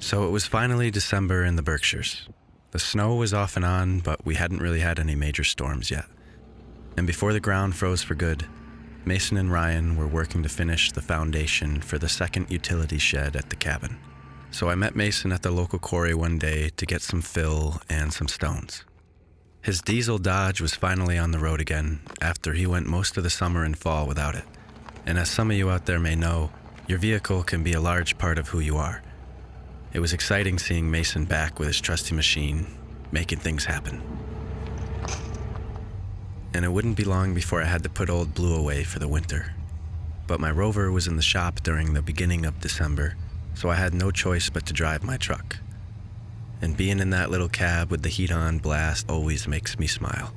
So it was finally December in the Berkshires. The snow was off and on, but we hadn't really had any major storms yet. And before the ground froze for good, Mason and Ryan were working to finish the foundation for the second utility shed at the cabin. So I met Mason at the local quarry one day to get some fill and some stones. His diesel Dodge was finally on the road again after he went most of the summer and fall without it. And as some of you out there may know, your vehicle can be a large part of who you are. It was exciting seeing Mason back with his trusty machine, making things happen. And it wouldn't be long before I had to put old Blue away for the winter. But my Rover was in the shop during the beginning of December, so I had no choice but to drive my truck. And being in that little cab with the heat on blast always makes me smile.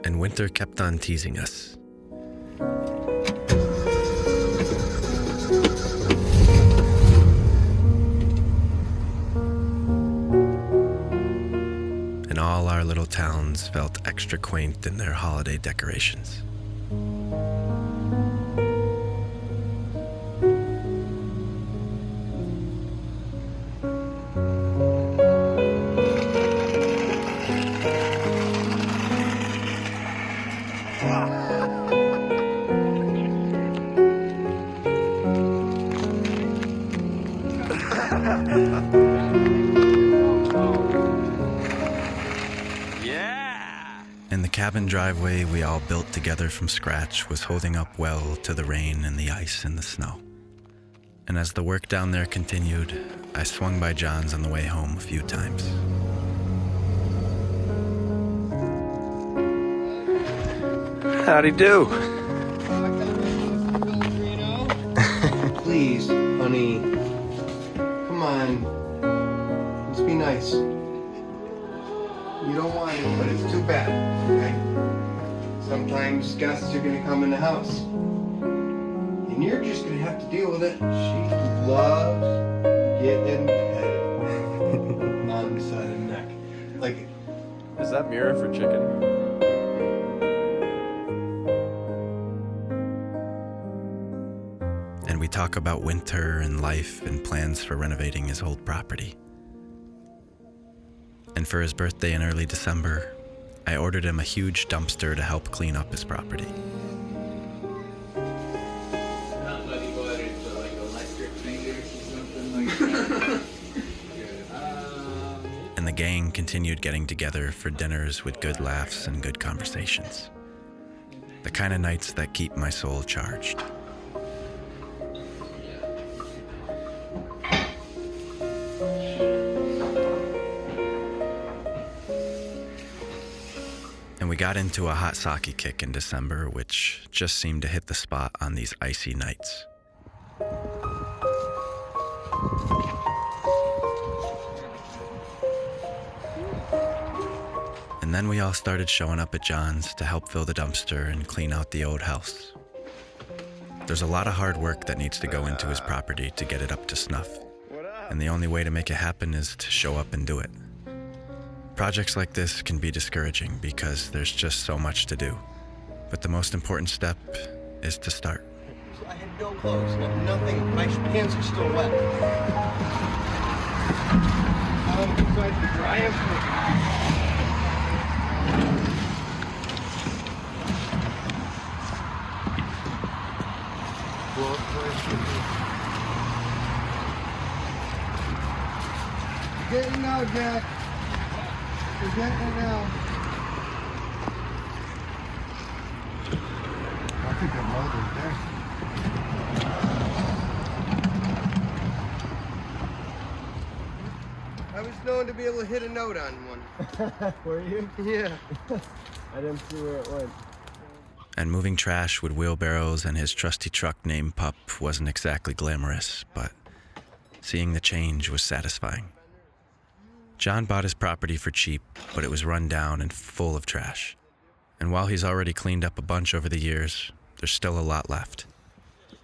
And winter kept on teasing us. And all our little towns felt extra quaint in their holiday decorations. And the cabin driveway we all built together from scratch was holding up well to the rain and the ice and the snow. And as the work down there continued, I swung by John's on the way home a few times. How'd he do? Please, honey. Come on. Let's be nice. You don't want it, but it's too bad, okay? Sometimes guests are gonna come in the house. And you're just gonna have to deal with it. She loves getting petted on the side of the neck. Like, Is that mirror for chicken? And we talk about winter and life and plans for renovating his old property. And for his birthday in early December, I ordered him a huge dumpster to help clean up his property. Not muddy water, but like electric fingers or something like that. And the gang continued getting together for dinners with good laughs and good conversations. The kind of nights that keep my soul charged. And we got into a hot sake kick in December, which just seemed to hit the spot on these icy nights. And then we all started showing up at John's to help fill the dumpster and clean out the old house. There's a lot of hard work that needs to go into his property to get it up to snuff. And the only way to make it happen is to show up and do it. Projects like this can be discouraging because there's just so much to do. But the most important step is to start. I had no clothes, nothing. My hands are still wet. So I had to dry them. You're getting now, Jack. You're getting it now. I think I'm loaded there. I was known to be able to hit a note on one. Were you? Yeah. I didn't see where it went. And moving trash with wheelbarrows and his trusty truck named Pup wasn't exactly glamorous, but seeing the change was satisfying. John bought his property for cheap, but it was run down and full of trash. And while he's already cleaned up a bunch over the years, there's still a lot left.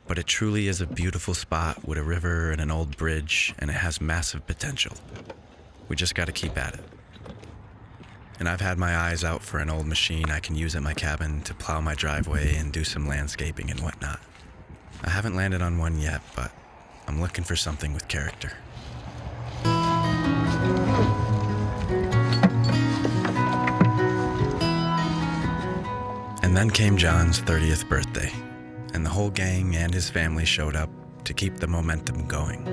But it truly is a beautiful spot with a river and an old bridge, and it has massive potential. We just gotta keep at it. And I've had my eyes out for an old machine I can use at my cabin to plow my driveway and do some landscaping and whatnot. I haven't landed on one yet, but I'm looking for something with character. And then came John's 30th birthday, and the whole gang and his family showed up to keep the momentum going.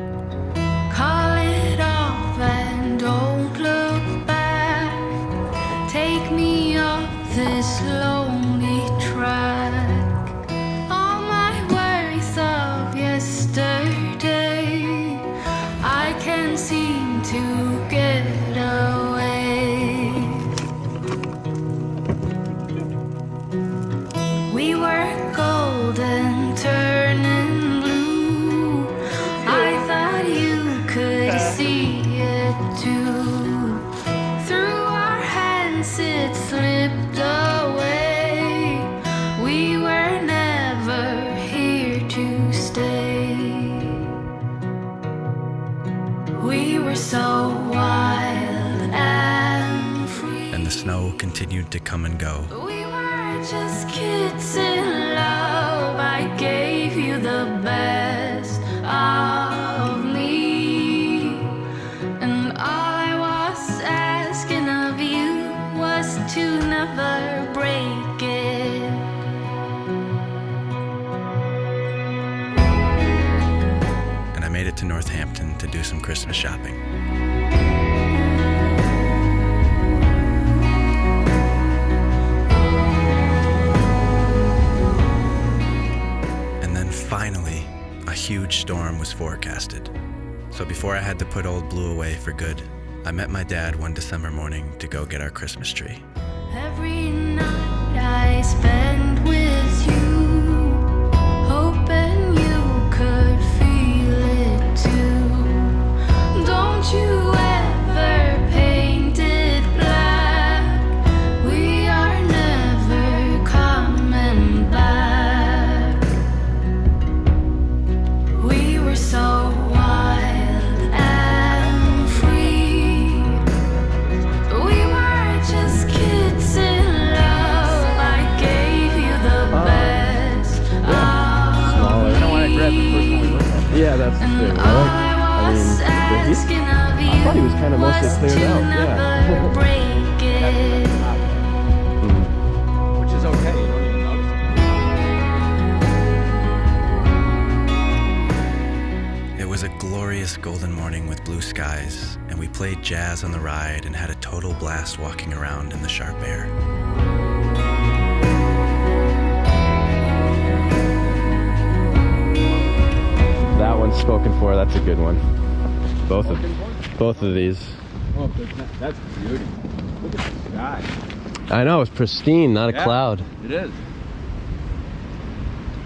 Call it off and don't look back. Take me off this lonely track. All my worries of yesterday, I can't seem to get away. We were golden, turning blue. I thought you could see it too. Through our hands it slipped away. We were never here to stay. We were so wild and free. And the snow continued to come and go. We were just kids in love. I gave you the best of me, and all I was asking of you was to never break it. And I made it to Northampton to do some Christmas shopping. Finally, a huge storm was forecasted. So before I had to put Old Blue away for good, I met my dad one December morning to go get our Christmas tree. Every night I spend with you, hoping you could feel it too. Don't you ever paint it black. We are never coming back. We were so wild and free. We were just kids in love. I gave you the best of me. Yeah, that's the And thing. all I was asking of you I thought he was kind of mostly was cleared to out, never yeah. break it. Which is okay, you don't even notice it. It was a glorious golden morning with blue skies, and we played jazz on the ride and had a total blast walking around in the sharp air. That one's spoken for. That's a good one. Both of these. Oh, that's beauty. Look at the sky. I know, it's pristine, not a Yeah. cloud. It is.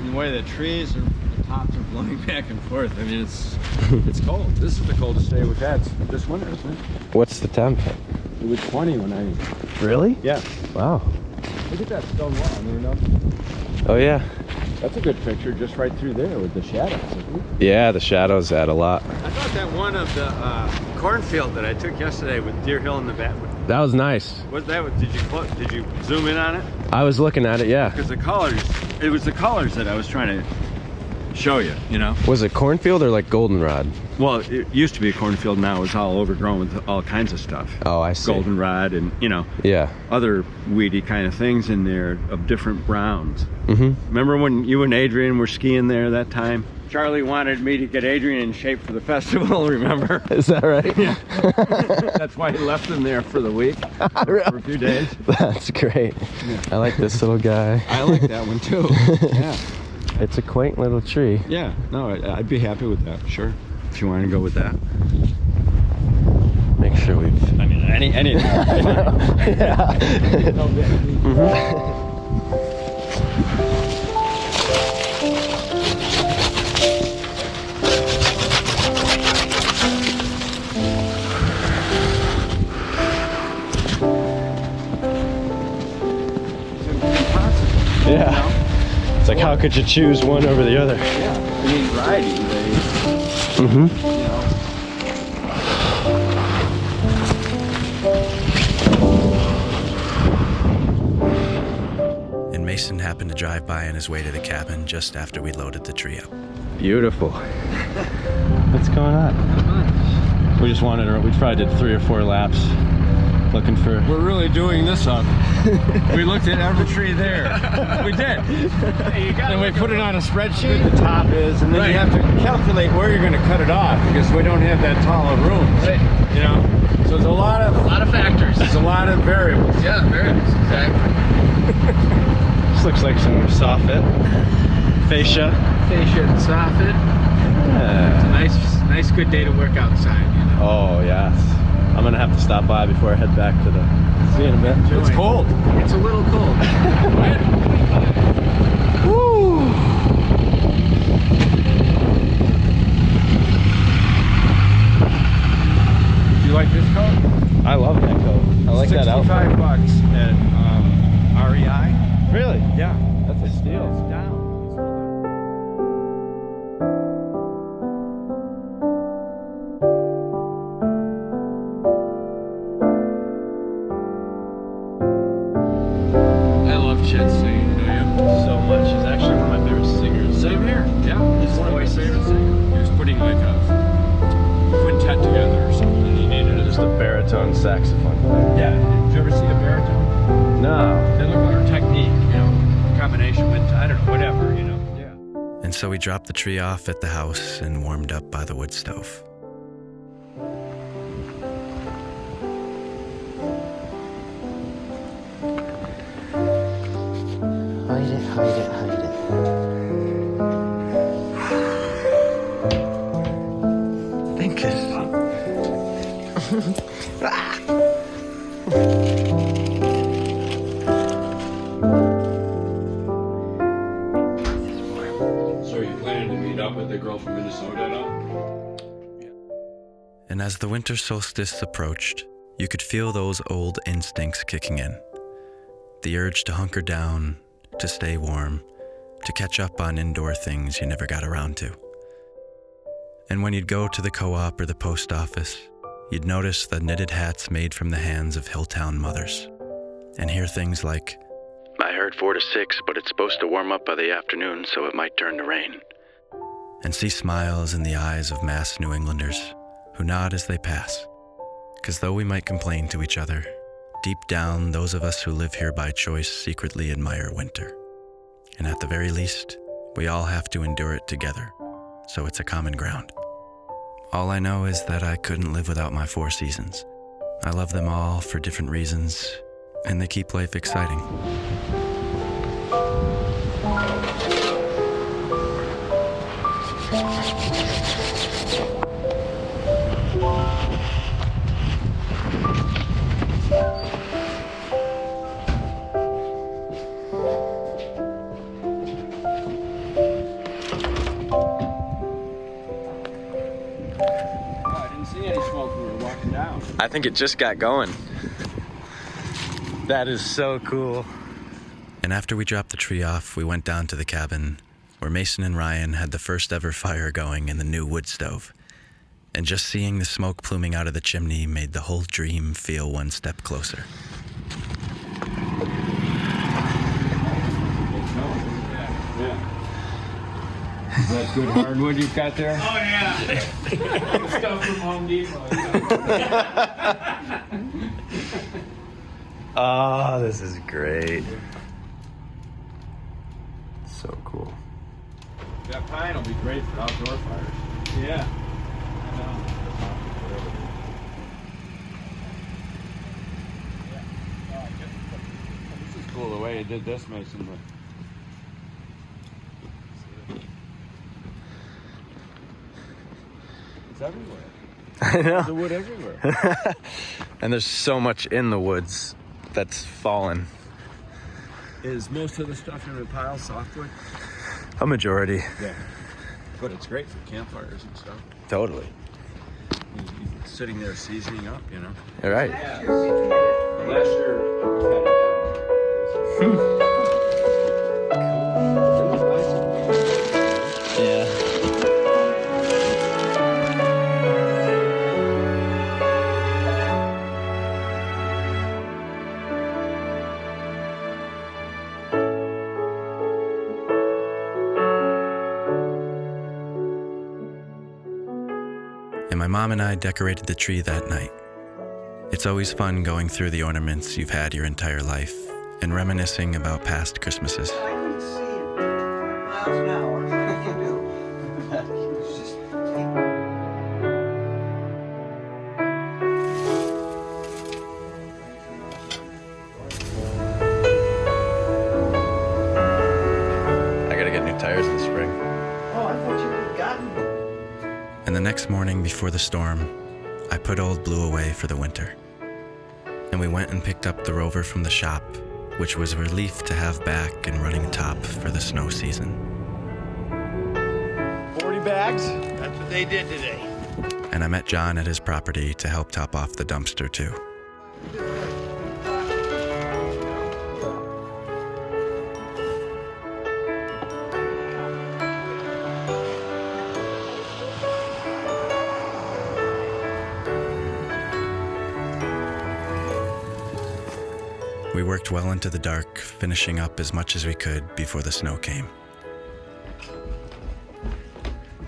And the way the trees are, the tops are blowing back and forth. I mean, it's cold. This is the coldest day we've had this winter, isn't it? What's the temp? It was 20 when I. Really? Yeah. Wow. Look at that stone wall. I mean, Oh yeah. that's a good picture, just right through there with the shadows. Isn't it? Yeah, the shadows add a lot. I thought that one of the cornfield that I took yesterday with Deer Hill in the back. That was nice. Was that? Did you zoom in on it? I was looking at it, yeah. Because the colors, it was the colors that I was trying to show you, you know? Was it cornfield or like goldenrod? Well, it used to be a cornfield, now it's all overgrown with all kinds of stuff. Oh, I see. Goldenrod and, you know, Yeah. other weedy kind of things in there of different browns. Mm-hmm. Remember when you and Adrian were skiing there that time? Charlie wanted me to get Adrian in shape for the festival, remember? Is that right? Yeah. That's why he left him there for the week, for a few days. That's great. Yeah. I like this little guy. I like that one too. Yeah. It's a quaint little tree. Yeah, no, I'd be happy with that, sure. If you want to go with that. Make sure we've... I mean, anything. Yeah. Impossible. Yeah. You know? It's like, how could you choose one over the other? Yeah, I mean, variety. Mm-hmm. And Mason happened to drive by on his way to the cabin just after we loaded the tree up. Beautiful. What's going on? We just wanted to, we probably did 3 or 4 laps looking for... We're really doing this up. We looked at every tree there. We did. And we put it on a spreadsheet. The top is, and then you have to calculate where you're going to cut it off because we don't have that tall of rooms. Right. You know, so there's a lot of factors. There's a lot of variables. Yeah, variables, exactly. This looks like some soffit. Fascia. Fascia and soffit. Yeah. It's a nice good day to work outside, you know. Oh, yes. I'm going to have to stop by before I head back to the... See you in a bit. It's cold. It's a little cold. Woo! Do you like this coat? I love that coat. I like that outfit. $65 at REI. Really? Yeah. That's a steal. It's down. I love Chet singing, do you? So much. He's actually one of my favorite singers. Same here. Yeah, he's one of my favorite singers. He was putting like a quintet together or something. He needed it. Just a baritone saxophone player. Yeah. Did you ever see a baritone? No. They look like our technique, you know, combination with, I don't know, whatever, you know. Yeah. And so we dropped the tree off at the house and warmed up by the wood stove. Hide it, hide it, hide it. Thank you. So are you planning to meet up with the girl from Minnesota at all? And as the winter solstice approached, you could feel those old instincts kicking in. The urge to hunker down, to stay warm, to catch up on indoor things you never got around to. And when you'd go to the co-op or the post office, you'd notice the knitted hats made from the hands of Hilltown mothers, and hear things like, "I heard 4 to 6, but it's supposed to warm up by the afternoon, so it might turn to rain." And see smiles in the eyes of mass New Englanders who nod as they pass. Because though we might complain to each other, deep down, those of us who live here by choice secretly admire winter. And at the very least, we all have to endure it together, so it's a common ground. All I know is that I couldn't live without my 4 seasons. I love them all for different reasons, and they keep life exciting. I think it just got going. That is so cool. And after we dropped the tree off, we went down to the cabin where Mason and Ryan had the first ever fire going in the new wood stove. And just seeing the smoke pluming out of the chimney made the whole dream feel one step closer. Is that good hardwood you've got there? Oh, yeah. Stuff from Home Depot. Oh, this is great. So cool. That pine will be great for outdoor fires. Yeah. This is cool the way you did this, Mason. It's everywhere. I know. There's the wood everywhere. And there's so much in the woods that's fallen. Is most of the stuff in the pile softwood? A majority. Yeah. But it's great for campfires and stuff. Totally. You're sitting there seasoning up, you know. All right. Last year, we had it down there. my mom and I decorated the tree that night. It's always fun going through the ornaments you've had your entire life and reminiscing about past Christmases. I can see it. Miles an hour. You do. It's just... I gotta get new tires in the spring. Oh, I thought you had gotten it. And the next morning before the storm, I put Old Blue away for the winter. And we went and picked up the Rover from the shop, which was a relief to have back and running top for the snow season. 40 bags? That's what they did today. And I met John at his property to help top off the dumpster too. We worked well into the dark, finishing up as much as we could before the snow came.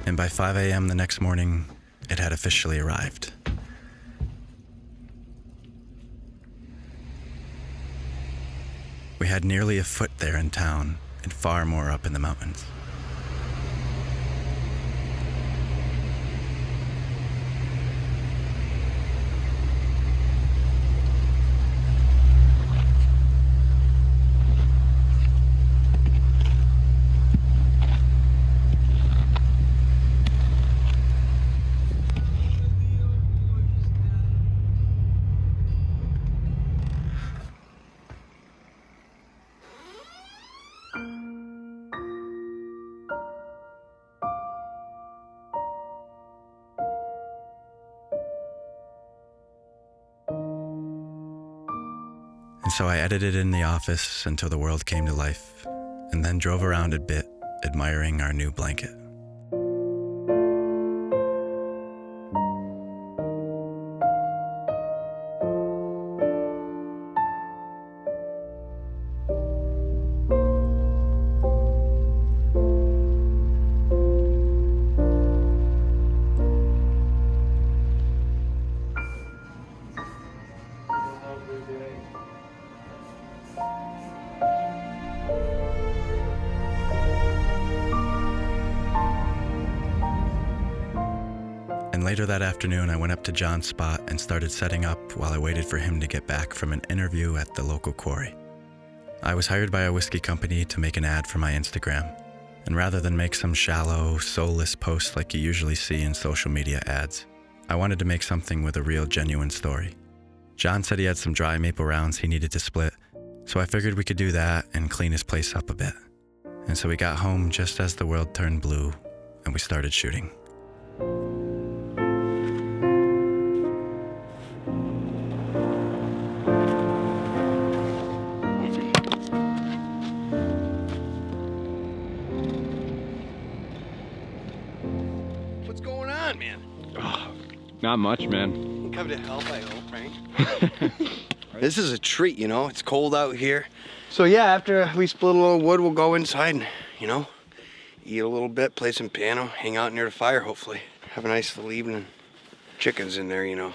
And by 5 a.m. the next morning, it had officially arrived. We had nearly a foot there in town, and far more up in the mountains. And so I edited in the office until the world came to life, and then drove around a bit, admiring our new blanket. And later that afternoon, I went up to John's spot and started setting up while I waited for him to get back from an interview at the local quarry. I was hired by a whiskey company to make an ad for my Instagram, and rather than make some shallow, soulless post like you usually see in social media ads, I wanted to make something with a real, genuine story. John said he had some dry maple rounds he needed to split, so I figured we could do that and clean his place up a bit. And so we got home just as the world turned blue, and we started shooting. What's going on, man? Not much, man. You come to help, I hope, right? This is a treat, you know? It's cold out here. So yeah, after we split a little wood, we'll go inside and, you know, eat a little bit, play some piano, hang out near the fire, hopefully. Have a nice little evening. Chickens in there, you know.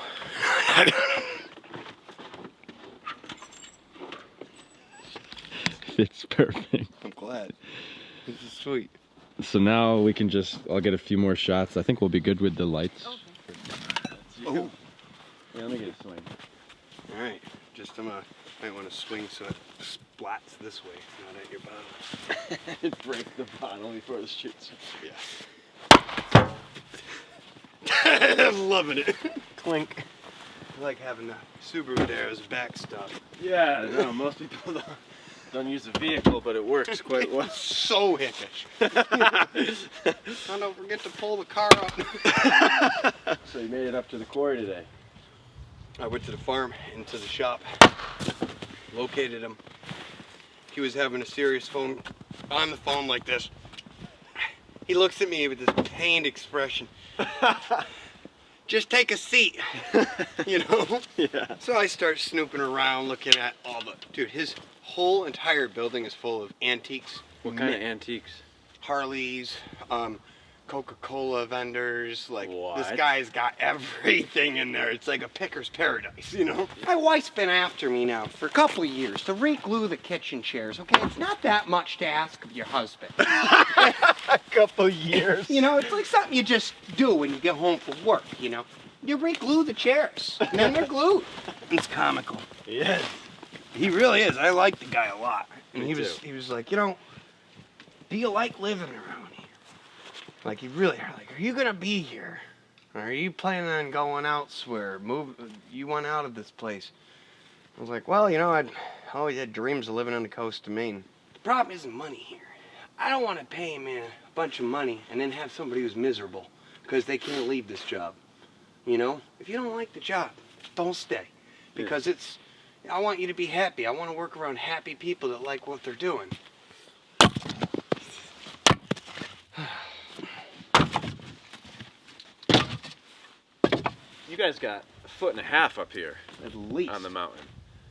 It's perfect. I'm glad. This is sweet. So now we can I'll get a few more shots. I think we'll be good with the lights. Oh, Yeah, let me get a swing. all right. Just might want to swing so it splats this way, not at your bottom. Break the bottle before the shoots. Yeah. I'm loving it. Clink. I like having the Subaru there as a backstop. Yeah, no, most people don't use the vehicle, but it works quite well. So hickish. Don't forget to pull the car up. So you made it up to the quarry today. I went to the farm, into the shop, located him. He was having a serious phone, on the phone like this. He looks at me with this pained expression. Just take a seat, you know? Yeah. So I start snooping around, looking at dude, his whole entire building is full of antiques. What kind of antiques? Harleys, Coca-Cola vendors. Like, What? this guy's got everything in there. It's like a picker's paradise, you know? My wife's been after me now for a couple of years to re-glue the kitchen chairs, okay? It's not that much to ask of your husband. A couple years. You know, it's like something you just do when you get home from work, you know? You re-glue the chairs, and then they're glued. It's comical. Yes. He really is. I like the guy a lot. And Me he was like, you know, do you like living around here? Like, you really are. Like, are you gonna be here? Or are you planning on going elsewhere? You want out of this place? I was like, well, you know, I'd always had dreams of living on the coast of Maine. The problem isn't money here. I don't want to pay a man a bunch of money and then have somebody who's miserable because they can't leave this job. You know, if you don't like the job, don't stay. Because I want you to be happy. I want to work around happy people that like what they're doing. You guys got 1.5 feet up here At least. on the mountain.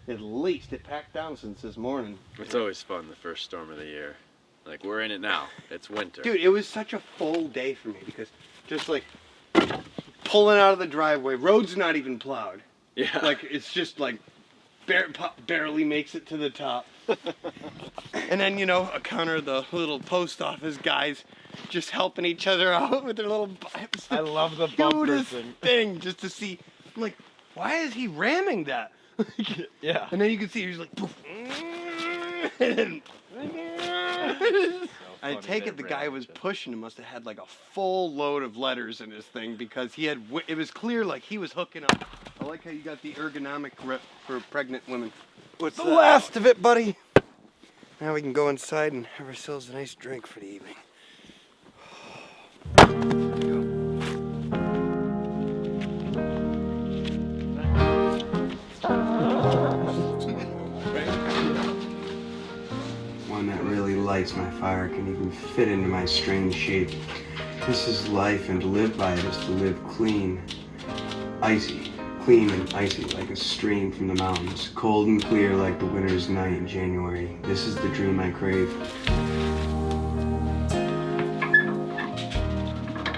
At least. It packed down since this morning. It's always fun, the first storm of the year. Like, we're in it now. It's winter. Dude, it was such a full day for me because just like pulling out of the driveway, road's not even plowed. Yeah. Like, it's just like barely makes it to the top. And then, you know, the little post office guys just helping each other out with their little bikes. I love the bumper Cutest thing. thing just to see. I'm like, why is he ramming that? Yeah. And then you can see he's like, poof. And then, I take it the guy who was pushing him must have had like a full load of letters in his thing because it was clear like he was hooking up. I like how you got the ergonomic grip for pregnant women. What's the last of it, buddy? Now we can go inside and have ourselves a nice drink for the evening. One that really lights my fire can even fit into my strange shape. This is life, and to live by it is to live clean, icy, clean and icy like a stream from the mountains, cold and clear like the winter's night in January. This is the dream I crave.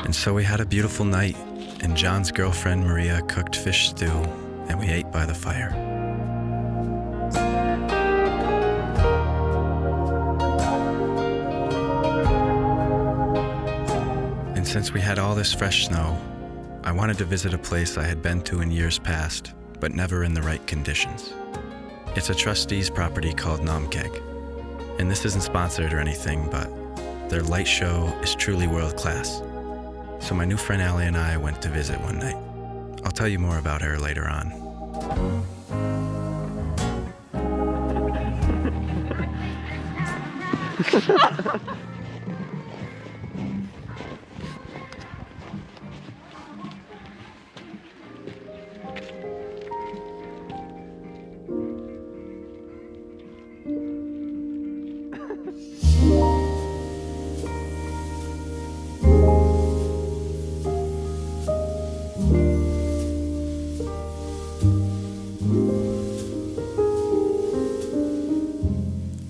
And so we had a beautiful night, and John's girlfriend Maria cooked fish stew, and we ate by the fire. And since we had all this fresh snow, I wanted to visit a place I had been to in years past, but never in the right conditions. It's a trustee's property called Namkeg, and this isn't sponsored or anything, but their light show is truly world class. So my new friend Allie and I went to visit one night. I'll tell you more about her later on.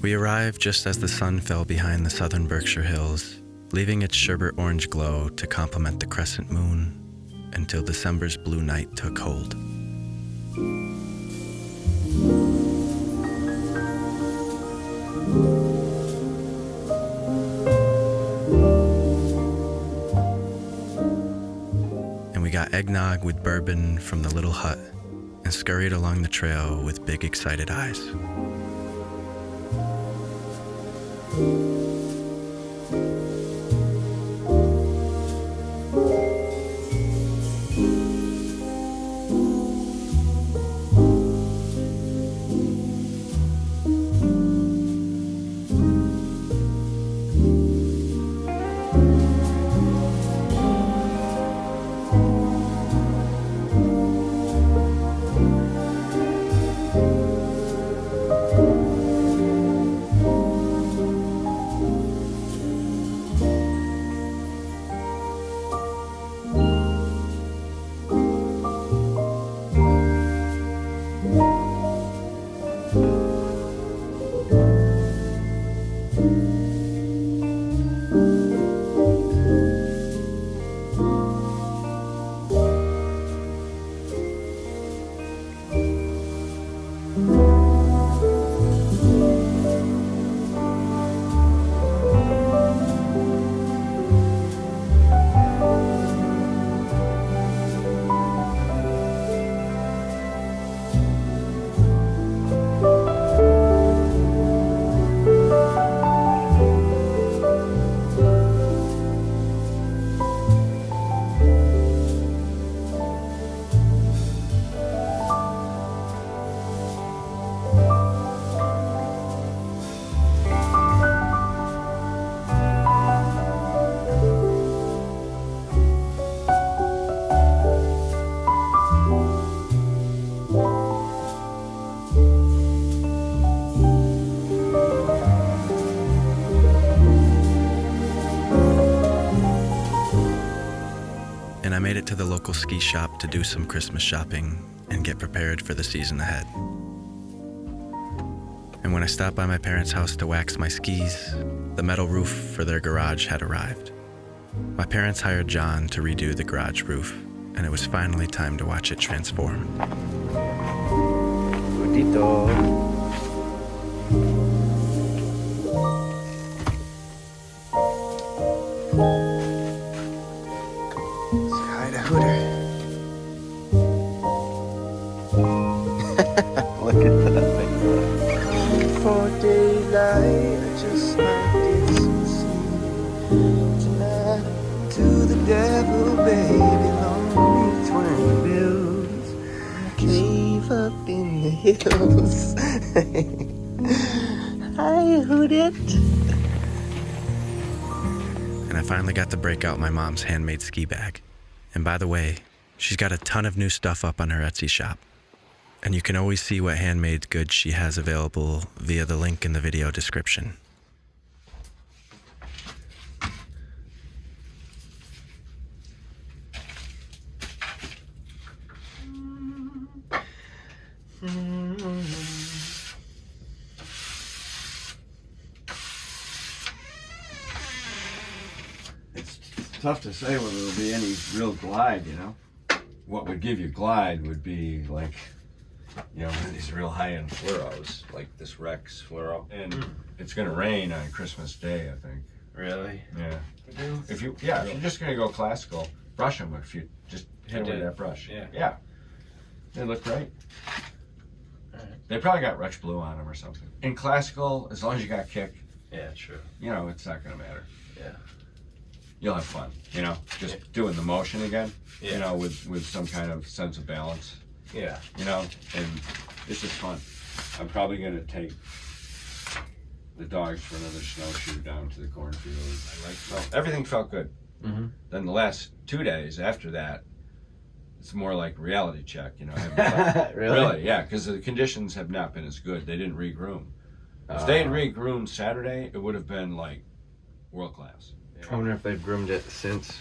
We arrived just as the sun fell behind the southern Berkshire hills, leaving its sherbet orange glow to complement the crescent moon until December's blue night took hold. And we got eggnog with bourbon from the little hut and scurried along the trail with big excited eyes. I made it to the local ski shop to do some Christmas shopping and get prepared for the season ahead. And when I stopped by my parents' house to wax my skis, the metal roof for their garage had arrived. My parents hired John to redo the garage roof, and it was finally time to watch it transform. Hi to Hooter. Look at that. For daylight, I just might get some sleep tonight. To the devil, baby, lonely twin bills. Cave up in the hills. Hi, Hootit. And I finally got to break out my mom's handmade ski bag. And by the way, she's got a ton of new stuff up on her Etsy shop. And you can always see what handmade goods she has available via the link in the video description. It's tough to say whether there'll be any real glide, you know? What would give you glide would be like, you know, one of these real high-end fluoros, like this Rex fluoro. And it's gonna rain on Christmas Day, I think. Really? Yeah. If you're just gonna go classical, brush them if you just hit them with that brush. Yeah. Yeah. They look great. They probably got Rex Blue on them or something. In classical, as long as you got kick, Yeah, true. you know, it's not gonna matter. Yeah. You'll have fun, you know, just doing the motion again, Yeah. you know, with some kind of sense of balance, Yeah. you know, and it's just fun. I'm probably gonna take the dogs for another snowshoe down to the cornfield. Everything felt good. Mm-hmm. Then the last 2 days after that, it's more like a reality check, you know. I haven't- Really, yeah, because the conditions have not been as good. They didn't re-groom. If they had re-groomed Saturday, it would have been like world class. I wonder if they've groomed it since.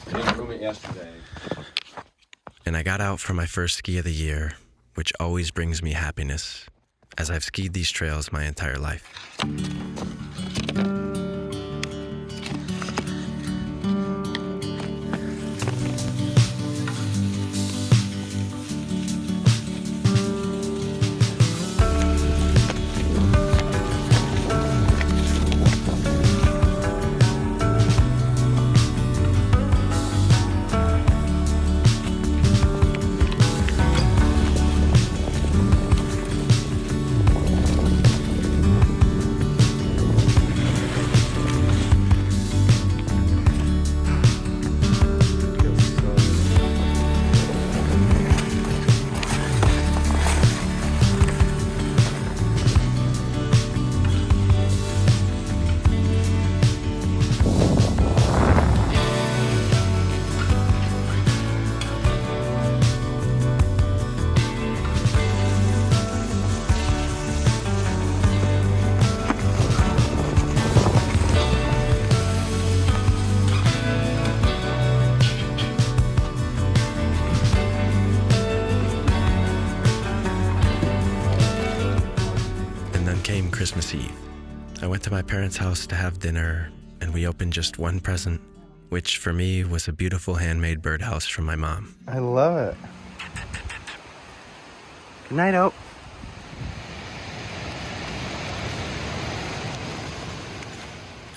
They didn't groom it yesterday. And I got out for my first ski of the year, which always brings me happiness, as I've skied these trails my entire life. Came Christmas Eve. I went to my parents' house to have dinner, and we opened just one present, which for me was a beautiful handmade birdhouse from my mom. I love it. Good night, Oak.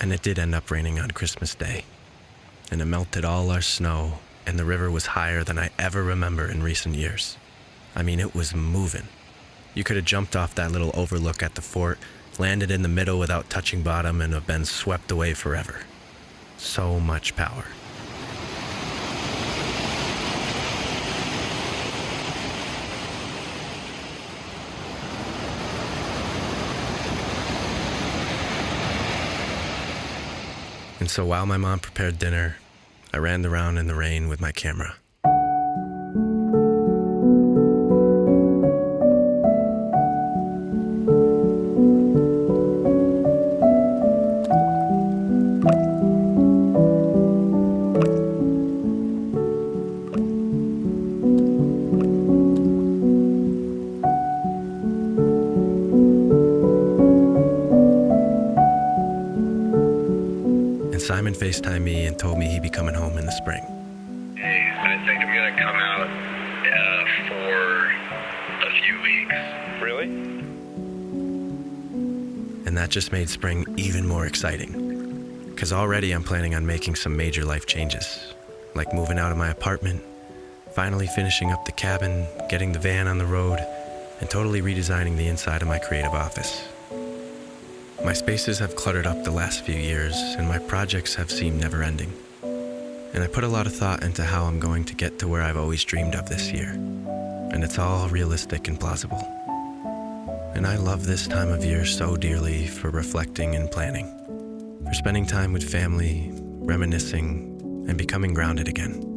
And it did end up raining on Christmas Day. And it melted all our snow, and the river was higher than I ever remember in recent years. I mean, it was moving. You could have jumped off that little overlook at the fort, landed in the middle without touching bottom, and have been swept away forever. So much power. And so while my mom prepared dinner, I ran around in the rain with my camera. Simon FaceTimed me and told me he'd be coming home in the spring. Hey, I think I'm gonna come out for a few weeks. Really? And that just made spring even more exciting. Because already I'm planning on making some major life changes, like moving out of my apartment, finally finishing up the cabin, getting the van on the road, and totally redesigning the inside of my creative office. My spaces have cluttered up the last few years, and my projects have seemed never-ending. And I put a lot of thought into how I'm going to get to where I've always dreamed of this year. And it's all realistic and plausible. And I love this time of year so dearly for reflecting and planning, for spending time with family, reminiscing, and becoming grounded again.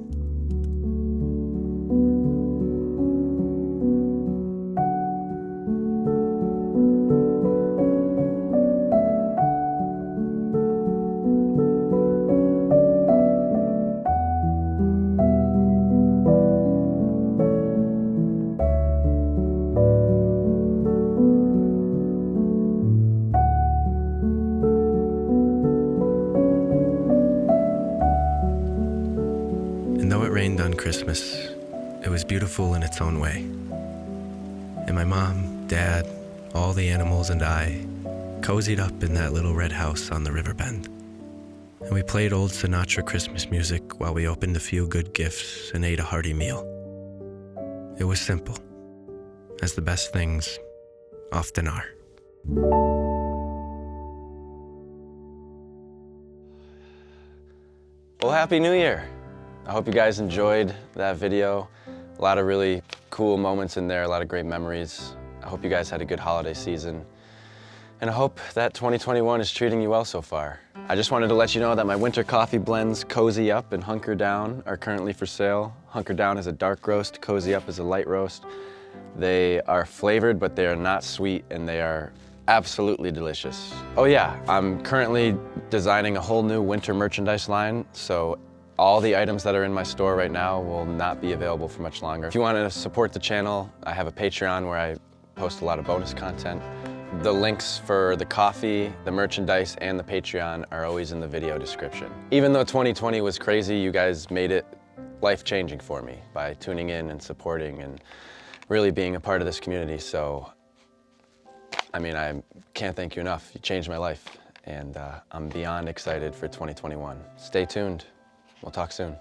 And though it rained on Christmas, it was beautiful in its own way. And my mom, dad, all the animals and I cozied up in that little red house on the river bend. And we played old Sinatra Christmas music while we opened a few good gifts and ate a hearty meal. It was simple, as the best things often are. Well, Happy New Year. I hope you guys enjoyed that video. A lot of really cool moments in there, a lot of great memories. I hope you guys had a good holiday season. And I hope that 2021 is treating you well so far. I just wanted to let you know that my winter coffee blends, Cozy Up and Hunker Down, are currently for sale. Hunker Down is a dark roast, Cozy Up is a light roast. They are flavored, but they are not sweet, and they are absolutely delicious. Oh yeah, I'm currently designing a whole new winter merchandise line, so all the items that are in my store right now will not be available for much longer. If you want to support the channel, I have a Patreon where I post a lot of bonus content. The links for the coffee, the merchandise, and the Patreon are always in the video description. Even though 2020 was crazy, you guys made it life-changing for me by tuning in and supporting and really being a part of this community. So, I mean, I can't thank you enough. You changed my life, and I'm beyond excited for 2021. Stay tuned. We'll talk soon.